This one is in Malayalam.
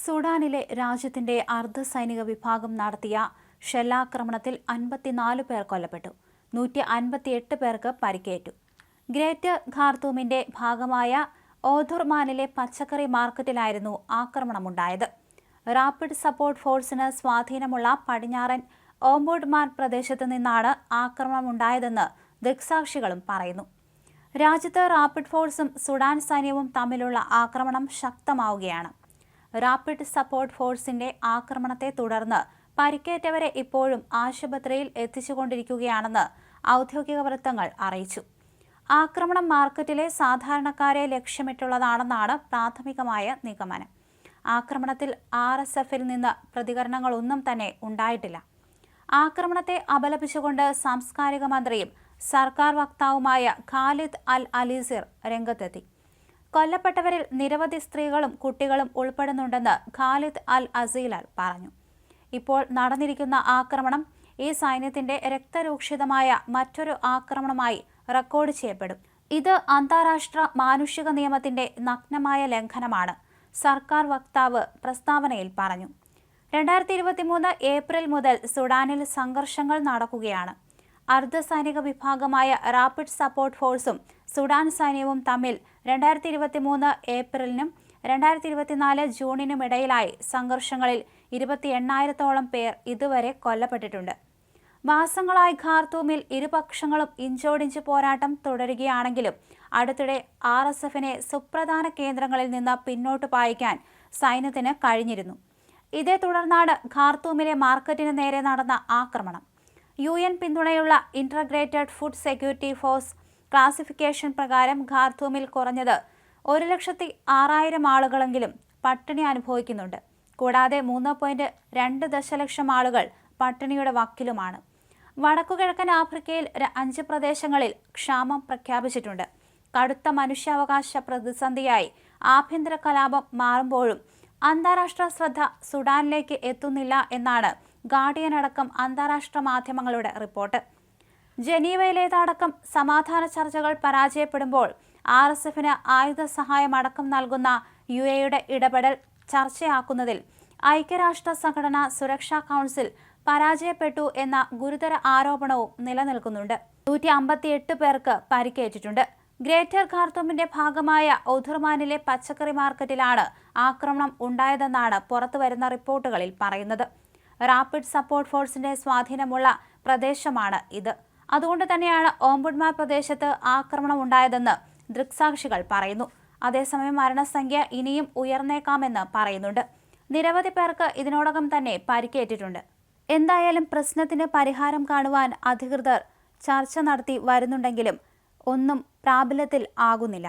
സുഡാനിലെ രാജ്യത്തിന്റെ അർദ്ധസൈനിക വിഭാഗം നടത്തിയ ഷെല്ലാക്രമണത്തിൽ 54 പേർ കൊല്ലപ്പെട്ടു. 158 പേർക്ക് പരിക്കേറ്റു. ഗ്രേറ്റർ ഖാർത്തൂമിന്റെ ഭാഗമായ ഓദുർമാനിലെ പച്ചക്കറി മാർക്കറ്റിലായിരുന്നു ആക്രമണമുണ്ടായത്. റാപ്പിഡ് സപ്പോർട്ട് ഫോഴ്സിന് സ്വാധീനമുള്ള പടിഞ്ഞാറൻ ഓംബുഡ്മാൻ പ്രദേശത്ത് നിന്നാണ് ആക്രമണമുണ്ടായതെന്ന് ദൃക്സാക്ഷികളും പറയുന്നു. രാജ്യത്ത് റാപ്പിഡ് ഫോഴ്സും സുഡാൻ സൈന്യവും തമ്മിലുള്ള ആക്രമണം ശക്തമാവുകയാണ്. റാപ്പിഡ് സപ്പോർട്ട് ഫോഴ്സിന്റെ ആക്രമണത്തെ തുടർന്ന് പരിക്കേറ്റവരെ ഇപ്പോഴും ആശുപത്രിയിൽ എത്തിച്ചുകൊണ്ടിരിക്കുകയാണെന്ന് ഔദ്യോഗിക വൃത്തങ്ങൾ അറിയിച്ചു. ആക്രമണം മാർക്കറ്റിലെ സാധാരണക്കാരെ ലക്ഷ്യമിട്ടുള്ളതാണെന്നാണ് പ്രാഥമികമായ നിഗമനം. ആക്രമണത്തിൽ RSFൽ നിന്ന് പ്രതികരണങ്ങളൊന്നും തന്നെ ഉണ്ടായിട്ടില്ല. ആക്രമണത്തെ അപലപിച്ചുകൊണ്ട് സാംസ്കാരിക മന്ത്രിയും സർക്കാർ വക്താവുമായ ഖാലിദ് അൽ അലീസിർ രംഗത്തെത്തി. കൊല്ലപ്പെട്ടവരിൽ നിരവധി സ്ത്രീകളും കുട്ടികളും ഉൾപ്പെടുന്നുണ്ടെന്ന് ഖാലിദ് അൽ അസീലർ പറഞ്ഞു. ഇപ്പോൾ നടന്നിരിക്കുന്ന ആക്രമണം ഈ സൈന്യത്തിന്റെ രക്തരൂക്ഷിതമായ മറ്റൊരു ആക്രമണമായി റെക്കോർഡ് ചെയ്യപ്പെടും. ഇത് അന്താരാഷ്ട്ര മാനുഷിക നിയമത്തിന്റെ നഗ്നമായ ലംഘനമാണ്, സർക്കാർ വക്താവ് പ്രസ്താവനയിൽ പറഞ്ഞു. 2023 ഏപ്രിൽ മുതൽ സുഡാനിൽ സംഘർഷങ്ങൾ നടക്കുകയാണ്. അർദ്ധസൈനിക വിഭാഗമായ റാപ്പിഡ് സപ്പോർട്ട് ഫോഴ്സും സുഡാൻ സൈന്യവും തമ്മിൽ 2023 ഏപ്രിലിനും 2024 ജൂണിനുമിടയിലായി സംഘർഷങ്ങളിൽ 28,000-ഓളം പേർ ഇതുവരെ കൊല്ലപ്പെട്ടിട്ടുണ്ട്. മാസങ്ങളായി ഖാർത്തൂമിൽ ഇരുപക്ഷങ്ങളും ഇഞ്ചോടിഞ്ച് പോരാട്ടം തുടരുകയാണെങ്കിലും അടുത്തിടെ RSFനെ സുപ്രധാന കേന്ദ്രങ്ങളിൽ നിന്ന് പിന്നോട്ട് പായിക്കാൻ സൈന്യത്തിന് കഴിഞ്ഞിരുന്നു. ഇതേ തുടർന്നാണ് ഖാർത്തൂമിലെ മാർക്കറ്റിന് നേരെ നടന്ന ആക്രമണം. UN പിന്തുണയുള്ള integrated food security force classification പ്രകാരം ഖാർത്തൂമിൽ കുറഞ്ഞത് 1,06,000 ആളുകളെങ്കിലും പട്ടിണി അനുഭവിക്കുന്നുണ്ട്. കൂടാതെ 3.2 ദശലക്ഷം ആളുകൾ പട്ടിണിയുടെ വക്കിലുമാണ്. വടക്കുകിഴക്കൻ ആഫ്രിക്കയിൽ 5 പ്രദേശങ്ങളിൽ ക്ഷാമം പ്രഖ്യാപിച്ചിട്ടുണ്ട്. കടുത്ത മനുഷ്യാവകാശ പ്രതിസന്ധിയായി ആഭ്യന്തര കലാപം മാറുമ്പോഴും അന്താരാഷ്ട്ര ശ്രദ്ധ സുഡാനിലേക്ക് എത്തുന്നില്ല എന്നാണ് ഗാർഡിയൻ അടക്കം അന്താരാഷ്ട്ര മാധ്യമങ്ങളുടെ റിപ്പോർട്ട്. ജനീവയിലേതടക്കം സമാധാന ചർച്ചകൾ പരാജയപ്പെടുമ്പോൾ RSFന് ആയുധ സഹായം അടക്കം നൽകുന്ന UAEയുടെ ഇടപെടൽ ചർച്ചയാക്കുന്നതിൽ ഐക്യരാഷ്ട്ര സംഘടന സുരക്ഷാ കൗൺസിൽ പരാജയപ്പെട്ടു എന്ന ഗുരുതര ആരോപണവും നിലനിൽക്കുന്നുണ്ട്. 158 പേർക്ക് പരിക്കേറ്റിട്ടുണ്ട്. ഗ്രേറ്റർ ഖാർത്തൂമിന്റെ ഭാഗമായ ഓദുർമാനിലെ പച്ചക്കറി മാർക്കറ്റിലാണ് ആക്രമണം ഉണ്ടായതെന്നാണ് പുറത്തുവരുന്ന റിപ്പോർട്ടുകളിൽ പറയുന്നത്. റാപ്പിഡ് സപ്പോർട്ട് ഫോഴ്സിന്റെ സ്വാധീനമുള്ള പ്രദേശമാണ് ഇത്. അതുകൊണ്ട് തന്നെയാണ് ഓംബുഡ്മാൻ പ്രദേശത്ത് ആക്രമണം ഉണ്ടായതെന്ന് ദൃക്സാക്ഷികൾ പറയുന്നു. അതേസമയം മരണസംഖ്യ ഇനിയും ഉയർന്നേക്കാമെന്ന് പറയുന്നുണ്ട്. നിരവധി പേർക്ക് ഇതിനോടകം തന്നെ പരിക്കേറ്റിട്ടുണ്ട്. എന്തായാലും പ്രശ്നത്തിന് പരിഹാരം കാണുവാൻ അധികൃതർ ചർച്ച നടത്തി വരുന്നുണ്ടെങ്കിലും ഒന്നും പ്രാബല്യത്തിൽ ആകുന്നില്ല.